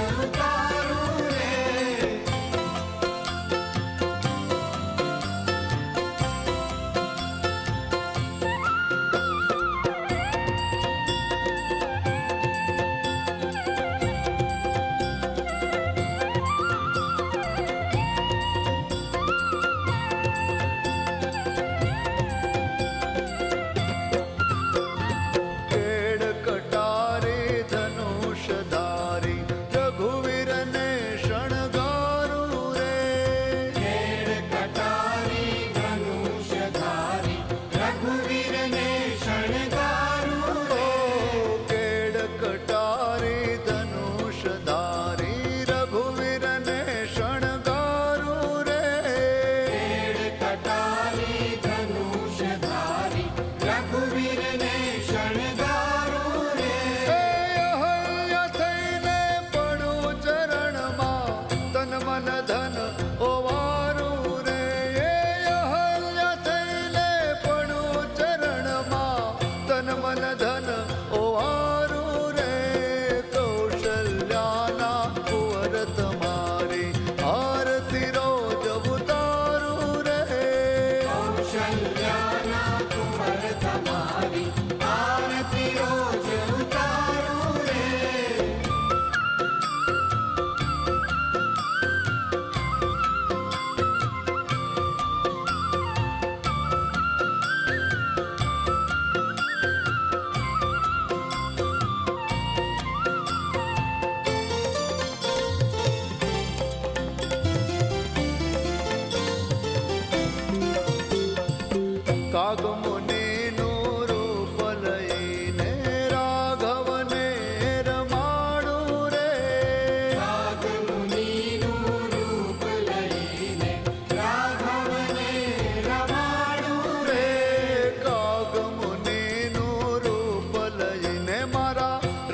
ઉતારું રે.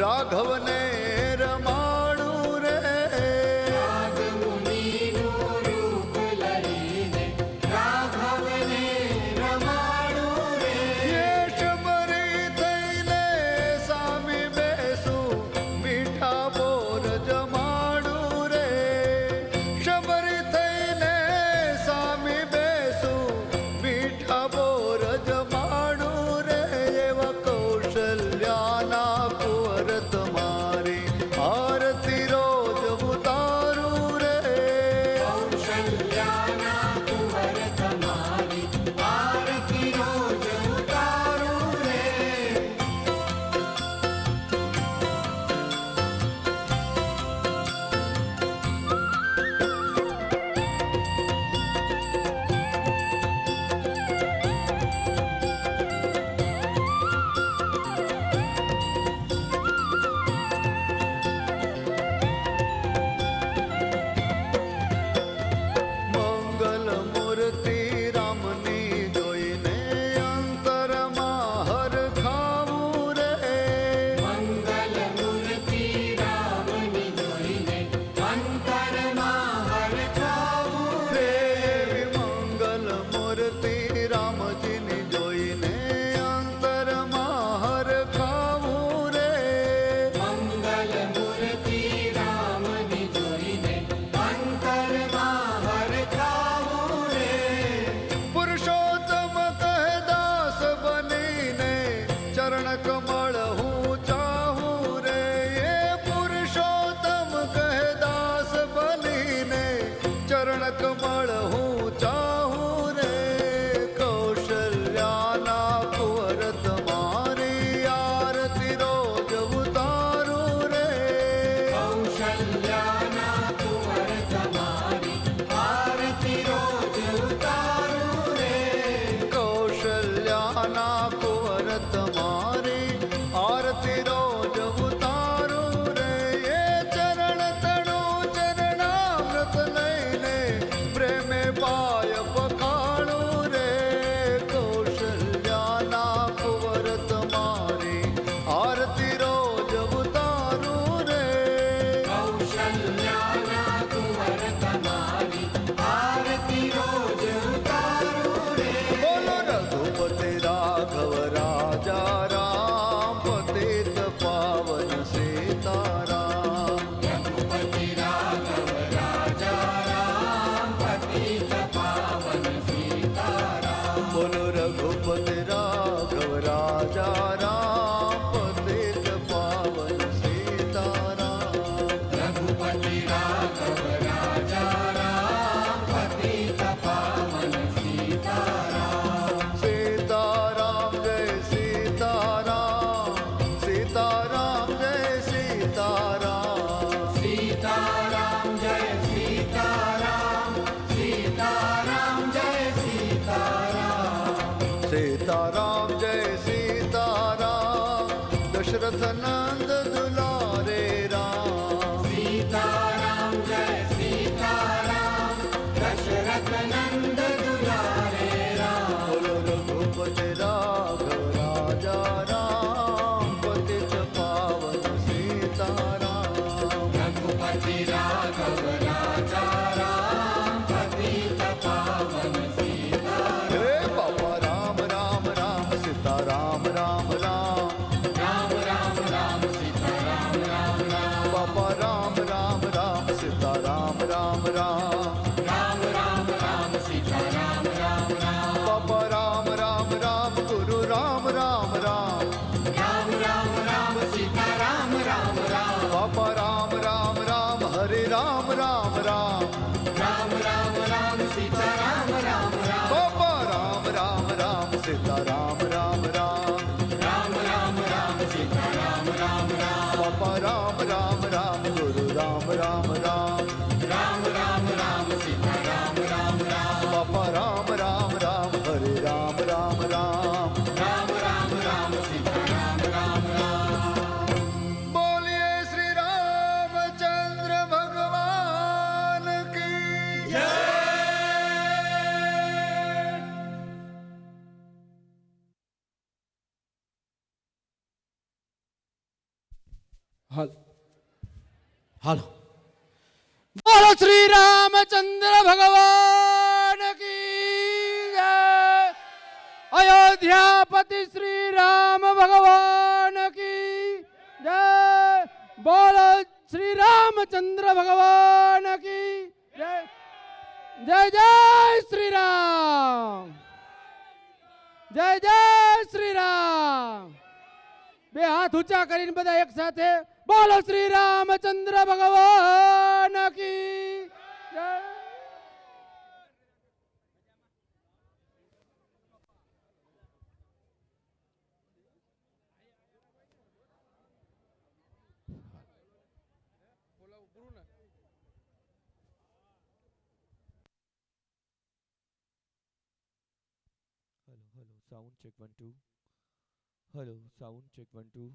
રાઘવને રમાડું રે. નાગમુનિનું રૂપ લઈને રાઘવને રમાડું રે. શબરી થઈને સામી બેસું મીઠા બોર જમાડું રે. શબરી થઈને સામી બેસું મીઠા બોર જમાડું રે. એવા કૌશલ્યાના કુંવર તમારી આરતી રોજ ઉતારું રે. કૌશલ્યાના કુંવર તમારી આરતી રોજ ઉતારું રે. મંગલ મૂર્તિ રામની જોઈને અંતરમાં હર ખાવું રે. મંગલ મૂર્તિ રામની જોઈને અંતરમાં હરખાવું રે. મંગલ મૂર્તિ રામજીની જોઈને અંતરમાં હર ખાવું રે. મંગલ મૂર્તિ રામની જોઈને અંતરમાં હરખાવું રે. પુરુષોત્તમ કહે દાસ બનીને ચરણ કમળ હું ચાહું રે. એ પુરુષોત્તમ કહે દાસ બનીને ચરણ કમળ હું ચાહું રે. કૌશલ્યાના કુંવર તમારી આરતી રોજ ઉતારું રે. કૌશલ્યાના કુંવર તમારી આરતી રોજ ઉતારું રે. કૌશલ્યાના કુંવર તમારી આરતી રોજ ઉતારું રે. એ ચરણ તણું ચરણામૃત લઈને પ્રેમે પાય પખાણું રે. કૌશલ્યાના કુંવર તમારી આરતી રોજ ઉતારું રે. કૌશલ્યાના કુંવર તમારી આરતી રોજ ઉતારું રે. બોલો રઘુપતિ રાઘવ રાજા રામ પતિત પાવન સીતારામ. રઘુપતિ श्री राघव राजा राम पतित पावन सीता हे बाबा राम राम राम सीता राम राम राम राम राम राम सीता राम राम राम बाबा राम राम राम सीता राम राम राम राम राम राम सीता राम राम राम बाबा राम राम राम गुरु राम राम राम राम राम राम सीता राम राम राम बाबा राम राम राम हरे राम राम राम राम राम राम सीता राम राम राम बाबा राम राम राम सीता राम राम राम राम राम राम सीता राम राम राम बाबा राम राम राम गुरु राम राम राम राम राम राम सीता राम राम राम बाबा राम राम राम हरे राम राम राम राम राम राम सीता राम राम राम बोलिए श्री रामचंद्र भगवान की હાલો હાલો બોલો શ્રી રામચંદ્ર ભગવાન કી જય અયોધ્યાપતિ શ્રી રામ ભગવાન કી જય બોલો શ્રી રામચંદ્ર ભગવાન કી જય જય જય શ્રી રામ જય જય શ્રી રામ બે હાથ ઊંચા કરીને બધા એક સાથે બોલો શ્રી રામચંદ્ર ભગવાન કી જય Hello, sound check 1 2. Hello, sound check 1 2.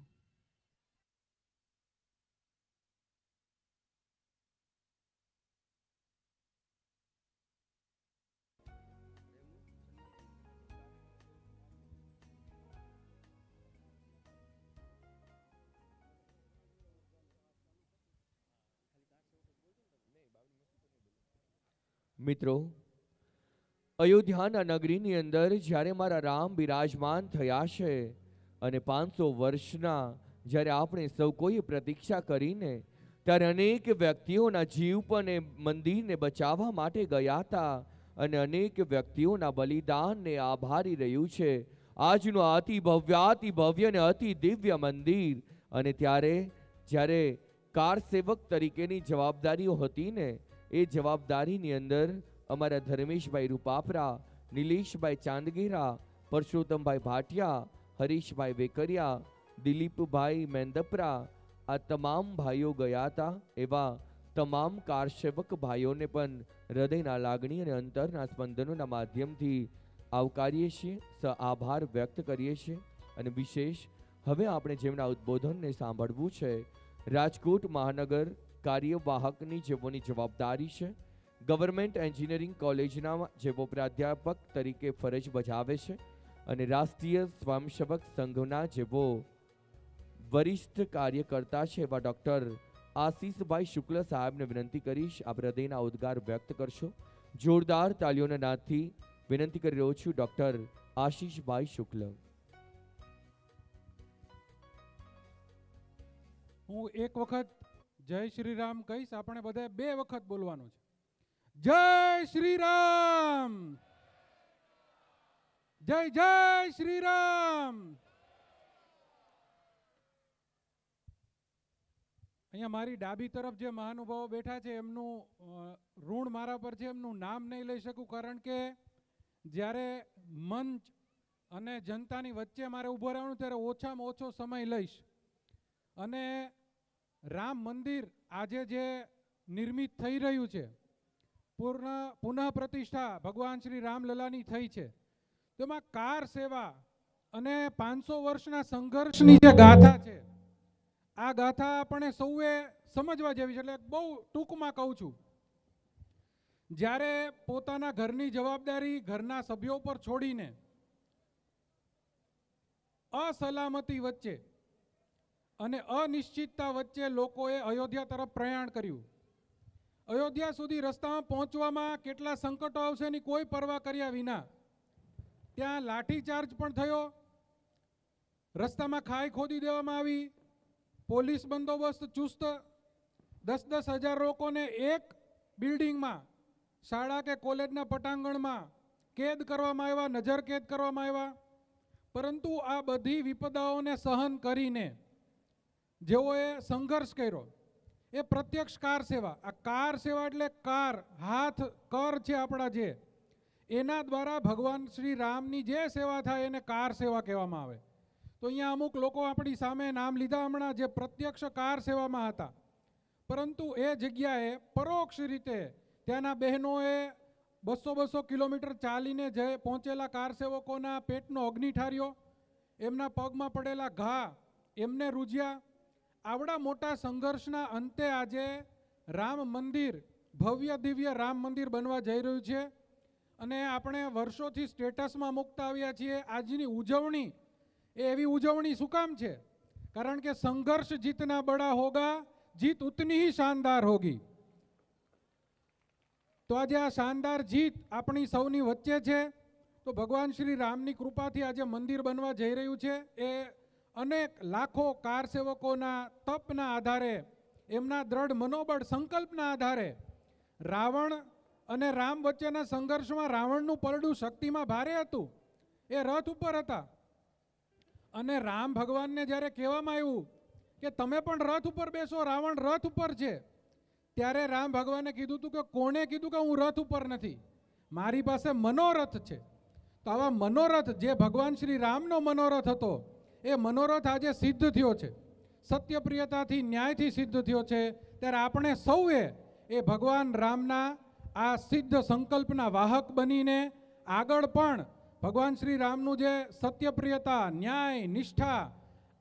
મિત્રો, અયોધ્યાના નગરીની અંદર જ્યારે મારા રામ બિરાજમાન થયા છે અને 500 વર્ષના જ્યારે આપણે સૌ કોઈ પ્રતીક્ષા કરીને ત્યારે અનેક વ્યક્તિઓના જીવ પણ એ મંદિરને બચાવવા માટે ગયા હતા અને અનેક વ્યક્તિઓના બલિદાનને આભારી રહ્યું છે આજનું અતિ ભવ્ય અને અતિ દિવ્ય મંદિર. અને ત્યારે જ્યારે કાર સેવક તરીકેની જવાબદારીઓ હતી ને એ જવાબદારીની અંદર અમારા ધર્મેશભાઈ રૂપાપરા, નિલેશભાઈ ચાંદગેરા, પરસોત્તમભાઈ ભાટિયા, હરીશભાઈ વેકરિયા, દિલીપભાઈ મેંદપરા આ તમામ ભાઈઓ ગયા હતા. એવા તમામ કારસેવક ભાઈઓને પણ હૃદયના લાગણી અને અંતરના સ્પંદનોના માધ્યમથી આવકારીએ છીએ, આભાર વ્યક્ત કરીએ છીએ. અને વિશેષ હવે આપણે જેમના ઉદ્બોધનને સાંભળવું છે રાજકોટ મહાનગર કાર્યવાહકની જેઓની જવાબદારી છે, ગવર્મેન્ટ એન્જિનિયરિંગ કોલેજના જેઓ પ્રાધ્યાપક તરીકે ફરજ બજાવે છે અને રાષ્ટ્રીય સ્વયંસેવક સંઘના જેઓ વરિષ્ઠ કાર્યકર્તા છે એવા ડૉક્ટર આશીષભાઈ શુક્લ સાહેબને વિનંતી કરીશ આપ હૃદયના ઉદ્ગાર વ્યક્ત કરશો. જોરદાર તાલીઓના નાદથી વિનંતી કરી રહ્યો છું ડૉક્ટર આશીષભાઈ શુક્લ. હું એક વખત જય શ્રી રામ કહીશ, આપણે બધાએ 2 વખત બોલવાનું છે. જય શ્રી રામ, જય જય શ્રી રામ. અહીંયા મારી ડાબી તરફ જે મહાનુભાવો બેઠા છે એમનું ઋણ મારા પર છે, એમનું નામ નહીં લઈ શકું કારણ કે જ્યારે મંચ અને જનતાની વચ્ચે મારે ઊભો રહેવાનું ત્યારે ઓછામાં ઓછો સમય લઈશ. અને રામ મંદિર આજે જે નિર્મિત થઈ રહ્યું છે, પુનઃ પ્રતિષ્ઠા ભગવાન શ્રી રામલલાની થઈ છે, તેમાં કાર સેવા અને 500 વર્ષના સંઘર્ષની જે ગાથા છે આ ગાથા આપણે સૌએ સમજવા જેવી છે. એટલે બહુ ટૂંકમાં કહું છું, જ્યારે પોતાના ઘરની જવાબદારી ઘરના સભ્યો પર છોડીને અસલામતી વચ્ચે અને અનિશ્ચિતતા વચ્ચે લોકોએ અયોધ્યા તરફ પ્રયાણ કર્યું. અયોધ્યા સુધી રસ્તામાં પહોંચવામાં કેટલા સંકટો આવશે એની કોઈ પરવા કર્યા વિના ત્યાં લાઠીચાર્જ પણ થયો, રસ્તામાં ખાઈ ખોદી દેવામાં આવી, પોલીસ બંદોબસ્ત ચુસ્ત, 10,000 લોકોને એક બિલ્ડિંગમાં શાળા કે કોલેજના પટાંગણમાં કેદ કરવામાં આવ્યા, નજર કેદ કરવામાં આવ્યા. પરંતુ આ બધી વિપદાઓને સહન કરીને જેઓએ સંઘર્ષ કર્યો એ પ્રત્યક્ષ કાર સેવા, આ કાર સેવા એટલે કાર હાથ કર છે આપણા, જે એના દ્વારા ભગવાન શ્રી રામની જે સેવા થાય એને કાર સેવા કહેવામાં આવે. તો અહીંયા અમુક લોકો આપણી સામે નામ લીધા હમણાં જે પ્રત્યક્ષ કાર સેવામાં હતા, પરંતુ એ જગ્યાએ પરોક્ષ રીતે ત્યાંના બહેનોએ 200-200 કિલોમીટર ચાલીને પહોંચેલા કાર સેવકોના પેટનો અગ્નિ ઠાર્યો, એમના પગમાં પડેલા ઘા એમને રૂજ્યા. આવડા મોટા સંઘર્ષના અંતે આજે રામ મંદિર, ભવ્ય દિવ્ય રામ મંદિર બનવા જઈ રહ્યું છે. અને આપણે વર્ષોથી સ્ટેટસમાં મૂકતા આવ્યા છીએ. આજની ઉજવણી એ એવી ઉજવણી શું કામ છે? કારણ કે સંઘર્ષ જીતના બડા હોગા, જીત ઉતની ही શાનદાર હોગી. તો આજે આ શાનદાર જીત આપણી સૌની વચ્ચે છે. તો ભગવાન શ્રી રામની કૃપાથી આજે મંદિર બનવા જઈ રહ્યું છે. એ અનેક લાખો કાર સેવકોના તપના આધારે, એમના દ્રઢ મનોબળ સંકલ્પના આધારે રાવણ અને રામ વચ્ચેના સંઘર્ષમાં રાવણનું પરડું શક્તિમાં ભારે હતું, એ રથ ઉપર હતા. અને રામ ભગવાનને જ્યારે કહેવામાં આવ્યું કે તમે પણ રથ ઉપર બેસો, રાવણ રથ ઉપર છે, ત્યારે રામ ભગવાને કીધું હતું કે કોણે કીધું કે હું રથ ઉપર નથી, મારી પાસે મનોરથ છે. તો આવા મનોરથ જે ભગવાન શ્રી રામનો મનોરથ હતો એ મનોરથ આજે સિદ્ધ થયો છે, સત્યપ્રિયતાથી ન્યાયથી સિદ્ધ થયો છે. ત્યારે આપણે સૌએ એ ભગવાન રામના આ સિદ્ધ સંકલ્પના વાહક બનીને આગળ પણ ભગવાન શ્રી રામનું જે સત્યપ્રિયતા, ન્યાય, નિષ્ઠા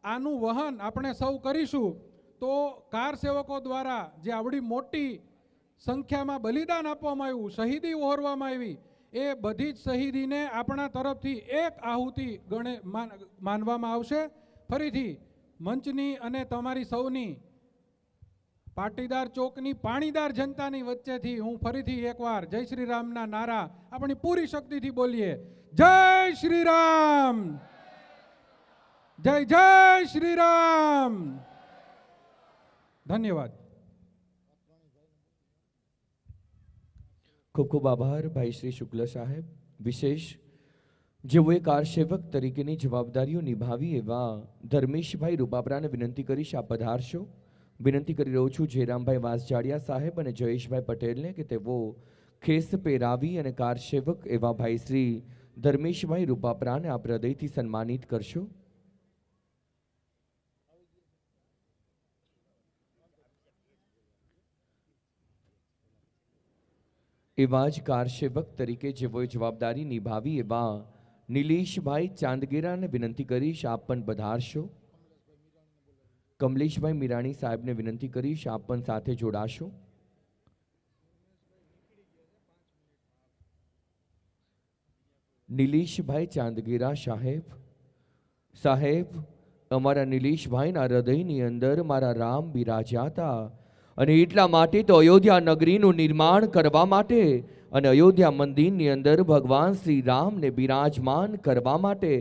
આનું વહન આપણે સૌ કરીશું તો કાર સેવકો દ્વારા જે આવડી મોટી સંખ્યામાં બલિદાન આપવામાં આવ્યું, શહીદી વહોરવામાં આવી, એ બધી જ શહીદીને આપણા તરફથી એક આહુતિ માનવામાં આવશે. ફરીથી મંચની અને તમારી સૌની પાટીદાર ચોકની પાણીદાર જનતાની વચ્ચેથી હું ફરીથી એકવાર જય શ્રી રામના નારા આપણી પૂરી શક્તિથી બોલીએ. જય શ્રી રામ, જય જય શ્રી રામ. ધન્યવાદ. ખૂબ ખૂબ આભાર ભાઈ શ્રી શુક્લ સાહેબ. વિશેષ જેઓએ કાર સેવક તરીકેની જવાબદારીઓ નિભાવી એવા ધર્મેશભાઈ રૂપાપરાને વિનંતી કરીશ આપ પધારશો. વિનંતી કરી રહ્યો છું જયરામભાઈ વાસજાડિયા સાહેબ અને જયેશભાઈ પટેલને કે તેઓ ખેસ પહેરાવી અને કાર સેવક એવા ભાઈ શ્રી ધર્મેશભાઈ રૂપાપરાને આપ હૃદયથી સન્માનિત કરશો. એવા જ કાર સેવક તરીકે જેઓએ જવાબદારી નિભાવી એવા નિલેશભાઈ ચાંદગેરાને વિનંતી કરીશ આપ પણ પધારશો. કમલેશભાઈ મીરાણી સાહેબને વિનંતી કરીશ આપ પણ સાથે જોડાશો. નિલેશભાઈ ચાંદગેરા સાહેબ, અમારા નિલેશભાઈના હૃદયની અંદર મારા રામ બિરાજ્યા હતા અને એટલા માટે તો અયોધ્યા નગરીનું નિર્માણ કરવા માટે અને અયોધ્યા મંદિરની અંદર ભગવાન શ્રી રામને બિરાજમાન કરવા માટે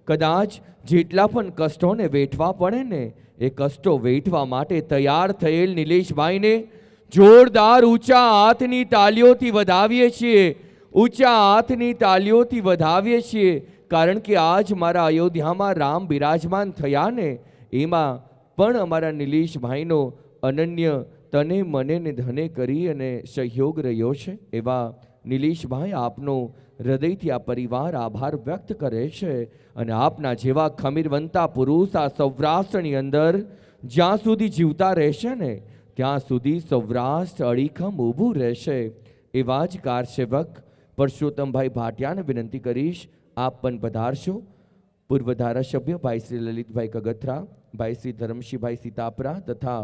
કદાચ જેટલા પણ કષ્ટોને વેઠવા પડે ને એ કષ્ટો વેઠવા માટે તૈયાર થયેલ નિલેશભાઈને જોરદાર ઊંચા હાથની તાલીઓથી વધાવીએ છીએ, ઊંચા હાથની તાલીઓથી વધાવીએ છીએ. કારણ કે આજ મારા અયોધ્યામાં રામ બિરાજમાન થયા ને એમાં પણ અમારા નિલેશભાઈનો અનન્ય તને મને ને ધને કરી અને સહયોગ રહ્યો છે. એવા નિલેશભાઈ આપનો હૃદયથી આ પરિવાર આભાર વ્યક્ત કરે છે અને આપના જેવા ખમીરવંતા પુરુષ આ સૌરાષ્ટ્રની અંદર જ્યાં સુધી જીવતા રહેશે ને ત્યાં સુધી સૌરાષ્ટ્ર અડીખમ ઊભું રહેશે. એવા જ કાર સેવક પરસોત્તમભાઈ ભાટિયાને વિનંતી કરીશ આપ પણ પધારશો. પૂર્વ ધારાસભ્ય ભાઈ શ્રી લલિતભાઈ કગથરા, ભાઈ શ્રી ધરમશીભાઈ સીતાપરા તથા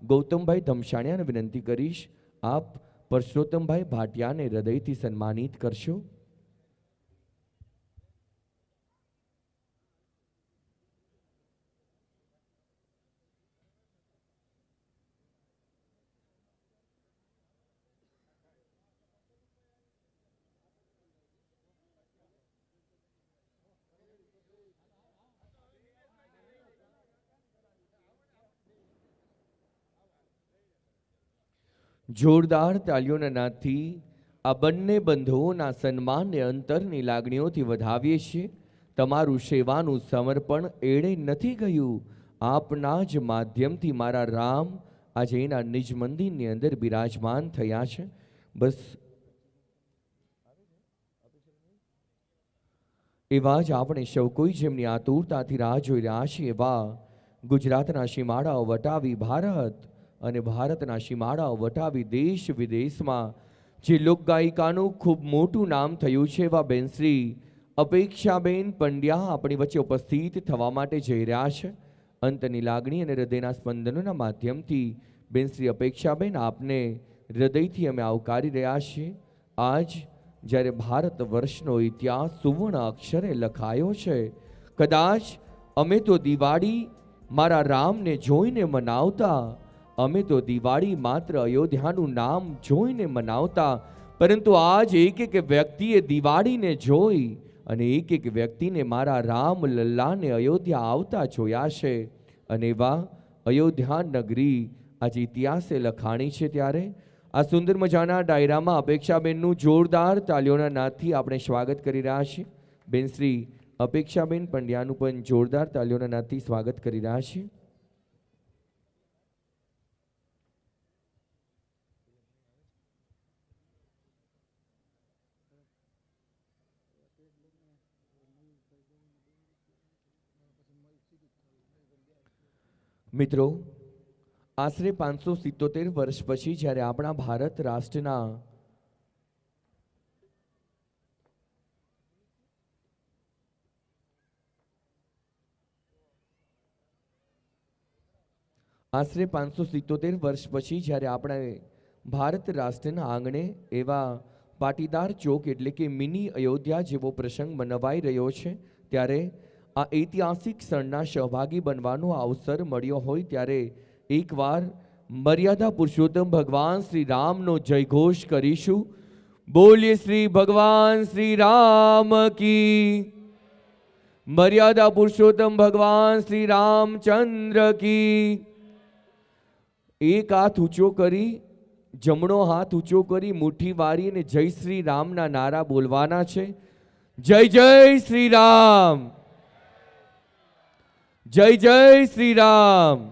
ગૌતમભાઈ ધમશાણિયાને વિનંતી કરીશ આપ પરસોત્તમભાઈ ભાટિયાને હૃદયથી સન્માનિત કરશો. જોરદાર તાળીઓના નાદથી આ બંને બંધુઓના સન્માનને અંતરની લાગણીઓથી વધાવીએ છીએ. તમારું સેવાનું સમર્પણ એળે નથી ગયું. આપના જ માધ્યમથી મારા રામ આજે એના નિજ મંદિરની અંદર બિરાજમાન થયા છે. બસ એવા જ આપણે સૌ કોઈ જેમની આતુરતાથી રાહ જોઈ રહ્યા છીએ એવા ગુજરાતના સીમાડાઓ વટાવી ભારત અને ભારતના સીમાડાઓ વટાવી દેશ વિદેશમાં જે લોકગાયિકાનું ખૂબ મોટું નામ થયું છે એવા બેનશ્રી અપેક્ષાબેન પંડ્યા આપણી વચ્ચે ઉપસ્થિત થવા માટે જઈ રહ્યા છે. અંતની લાગણી અને હૃદયના સ્પંદનોના માધ્યમથી બેનશ્રી અપેક્ષાબેન આપને હૃદયથી અમે આવકારી રહ્યા છીએ. આજ જ્યારે ભારત વર્ષનો ઇતિહાસ સુવર્ણ અક્ષરે લખાયો છે, કદાચ અમે તો દિવાળી મારા રામને જોઈને મનાવતા, અમે તો દિવાળી માત્ર અયોધ્યાનું નામ જોઈને મનાવતા, પરંતુ આજ એક એક વ્યક્તિએ દિવાળીને જોઈ અને એક એક વ્યક્તિને મારા રામ લલ્લાને અયોધ્યા આવતા જોયા છે. અને એવા અયોધ્યા નગરી આજે ઇતિહાસે લખાણી છે. ત્યારે આ સુંદર મજાના ડાયરામાં અપેક્ષાબેનનું જોરદાર તાલીઓના નાદથી આપણે સ્વાગત કરી રહ્યા છીએ. બેનશ્રી અપેક્ષાબેન પંડ્યાનું પણ જોરદાર તાલીઓના નાદથી સ્વાગત કરી રહ્યા છીએ. મિત્રો, આશરે 577 વર્ષ પછી જ્યારે આપણા ભારત રાષ્ટ્રના આશરે 577 વર્ષ પછી જ્યારે આપણે ભારત રાષ્ટ્રના આંગણે એવા પાટીદાર ચોક એટલે કે મિની અયોધ્યા જેવો પ્રસંગ મનાવાઈ રહ્યો છે, ત્યારે આ ઐતિહાસિક ક્ષણના સહભાગી બનવાનો અવસર મળ્યો હોય ત્યારે એકવાર મર્યાદા પુરુષોત્તમ ભગવાન શ્રી રામનો જયઘોષ કરીશું. બોલીએ શ્રી ભગવાન શ્રી રામ કી, મર્યાદા પુરુષોત્તમ ભગવાન શ્રી રામચંદ્ર કી. એક હાથ ઊંચો કરી, જમણો હાથ ઊંચો કરી મુઠ્ઠી વાળી અને જય શ્રી રામના નારા બોલવાના છે. જય જય શ્રી રામ, જય જય શ્રી રામ.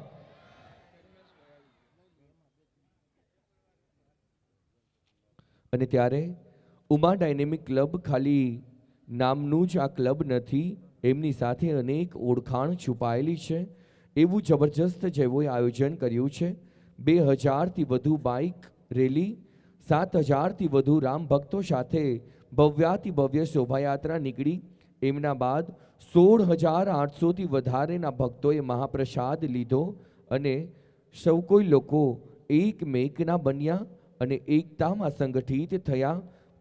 અને ત્યારે ઉમા ડાયનેમિક ક્લબ ખાલી નામનું જ આ ક્લબ નથી, એમની સાથે અનેક ઓળખાણ છુપાયેલી છે. એવું જબરજસ્ત જેવું આયોજન કર્યું છે. 2000થી વધુ બાઇક રેલી, 7000થી વધુ રામ ભક્તો સાથે ભવ્યાતિ ભવ્ય શોભાયાત્રા નીકળી. એમના બાદ 16,800થી વધારેના ભક્તોએ મહાપ્રસાદ લીધો અને સૌ કોઈ લોકો એકમેકના બન્યા અને એકતામાં સંગઠિત થયા.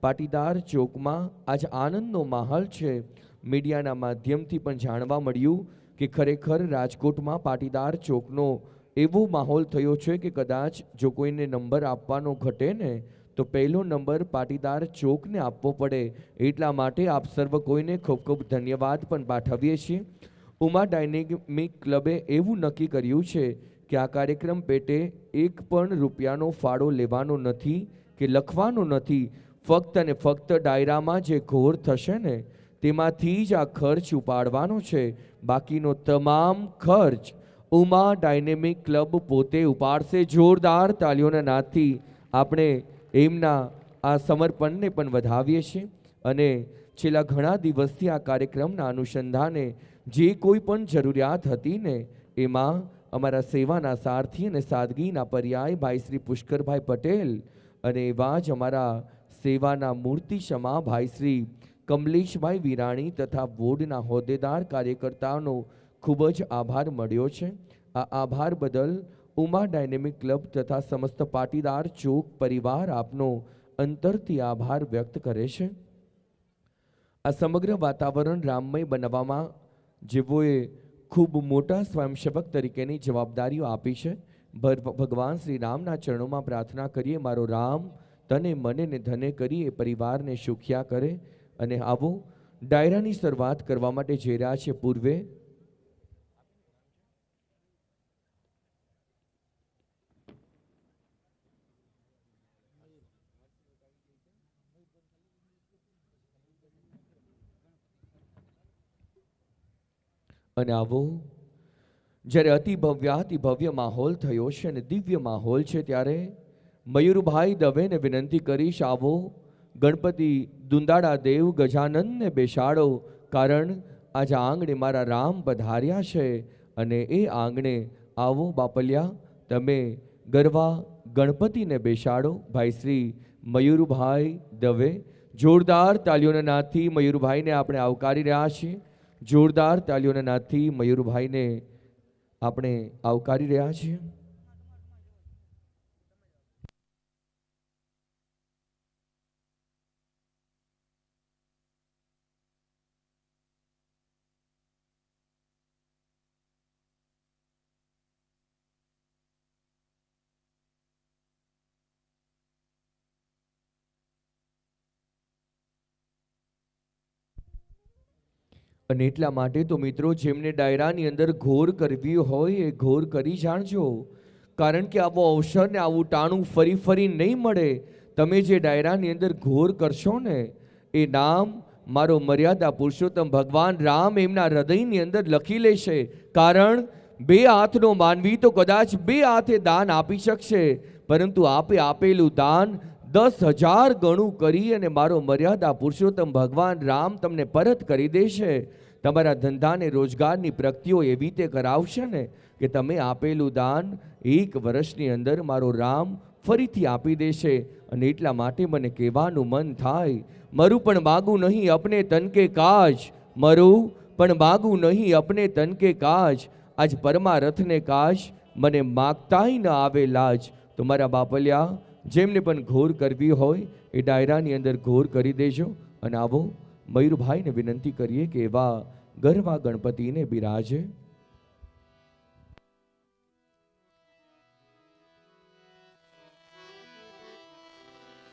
પાટીદાર ચોકમાં આજ આનંદનો માહોલ છે. મીડિયાના માધ્યમથી પણ જાણવા મળ્યું કે ખરેખર રાજકોટમાં પાટીદાર ચોકનો એવો માહોલ થયો છે કે કદાચ જો કોઈને નંબર આપવાનો ઘટે ને તો પહેલો નંબર પાટીદાર ચોકને આપવો પડે. એટલા માટે આપ સર્વ કોઈને ખૂબ ખૂબ ધન્યવાદ પણ પાઠવીએ છીએ. ઉમા ડાયનેમિક ક્લબે એવું નક્કી કર્યું છે કે આ કાર્યક્રમ પેટે એક પણ રૂપિયાનો ફાળો લેવાનો નથી કે લખવાનો નથી. ફક્ત અને ફક્ત ડાયરામાં જે ઘોર થશે ને તેમાંથી જ આ ખર્ચ ઉપાડવાનો છે. બાકીનો તમામ ખર્ચ ઉમા ડાયનેમિક ક્લબ પોતે ઉપાડશે. જોરદાર તાળીઓના નાદથી આપણે એમના આ સમર્પણને પણ વધાવીએ છીએ. અને છેલ્લા ઘણા દિવસથી આ કાર્યક્રમના અનુસંધાને જે કોઈ પણ જરૂરિયાત હતી ને એમાં અમારા સેવાના સારથી અને સાદગીના પર્યાય ભાઈ શ્રી પુષ્કરભાઈ પટેલ અને એવા જ અમારા સેવાના મૂર્તિ ક્ષમા ભાઈ શ્રી કમલેશભાઈ વિરાણી તથા બોર્ડના હોદ્દેદાર કાર્યકર્તાઓનો ખૂબ જ આભાર મળ્યો છે. આ આભાર બદલ ઉમા ડાયનેમિક ક્લબ તથા સમસ્ત પાટીદાર ચોક પરિવાર આપનો અંતરથી આભાર વ્યક્ત કરે છે. આ સમગ્ર વાતાવરણ રામમય બનાવવામાં જેઓએ ખૂબ મોટા સ્વયંસેવક તરીકેની જવાબદારીઓ આપી છે, ભગવાન શ્રી રામના ચરણોમાં પ્રાર્થના કરીએ મારો રામ તને મને ને ધને કરી એ પરિવારને સુખ્યા કરે. અને આવો ડાયરાની શરૂઆત કરવા માટે જઈ રહ્યા છે. પૂર્વે અને આવો જ્યારે અતિ ભવ્ય માહોલ થયો છે અને દિવ્ય માહોલ છે, ત્યારે મયુરભાઈ દવેને વિનંતી કરીશ, આવો ગણપતિ દુંદાળા દેવ ગજાનનને બેસાડો, કારણ આજે આંગણે મારા રામ પધાર્યા છે. અને એ આંગણે આવો બાપલિયા, તમે ગરવા ગણપતિને બેસાડો. ભાઈ શ્રી મયુરભાઈ દવે, જોરદાર તાલીઓના નાદથી મયુરભાઈને આપણે આવકારી રહ્યા છીએ. જોરદાર તાલીઓના નાદથી મયુરભાઈને આપણે આવકારી રહ્યા છીએ. અને એટલા માટે તો મિત્રો, જેમને ડાયરાની અંદર ઘોર કરવી હોય એ ઘોર કરી જાણજો, કારણ કે આવો અવસર ને આવું ટાણું ફરી ફરી નહીં મળે. તમે જે ડાયરાની અંદર ઘોર કરશો ને, એ નામ મારો મર્યાદા પુરુષોત્તમ ભગવાન રામ એમના હૃદયની અંદર લખી લેશે. કારણ બે હાથનો માનવી તો કદાચ બે હાથે દાન આપી શકશે, પરંતુ આપે આપેલું દાન 10,000 ગણું કરી અને મારો મર્યાદા પુરુષોત્તમ ભગવાન રામ તમને પરત કરી દેશે. તમારા ધંધાને રોજગારની પ્રગતિઓ એવી રીતે કરાવશે ને કે તમે આપેલું દાન 1 વર્ષની અંદર મારો રામ ફરીથી આપી દેશે. અને એટલા માટે મને કહેવાનું મન થાય, મરું પણ માગું નહીં અપને તન કે કાજ, મરું પણ માગું નહીં અપને તન કે કાજ, આજ પરમારથને કાજ મને માગતાય ન આવે લાજ. તો મારા બાપલિયા, જેમને પણ ઘોર કરવી હોય એ ડાયરાની અંદર ઘોર કરી દેજો. અને આવો મયુરભાઈને વિનંતી કરીએ કે એવા ગરવા ગણપતિને બિરાજે.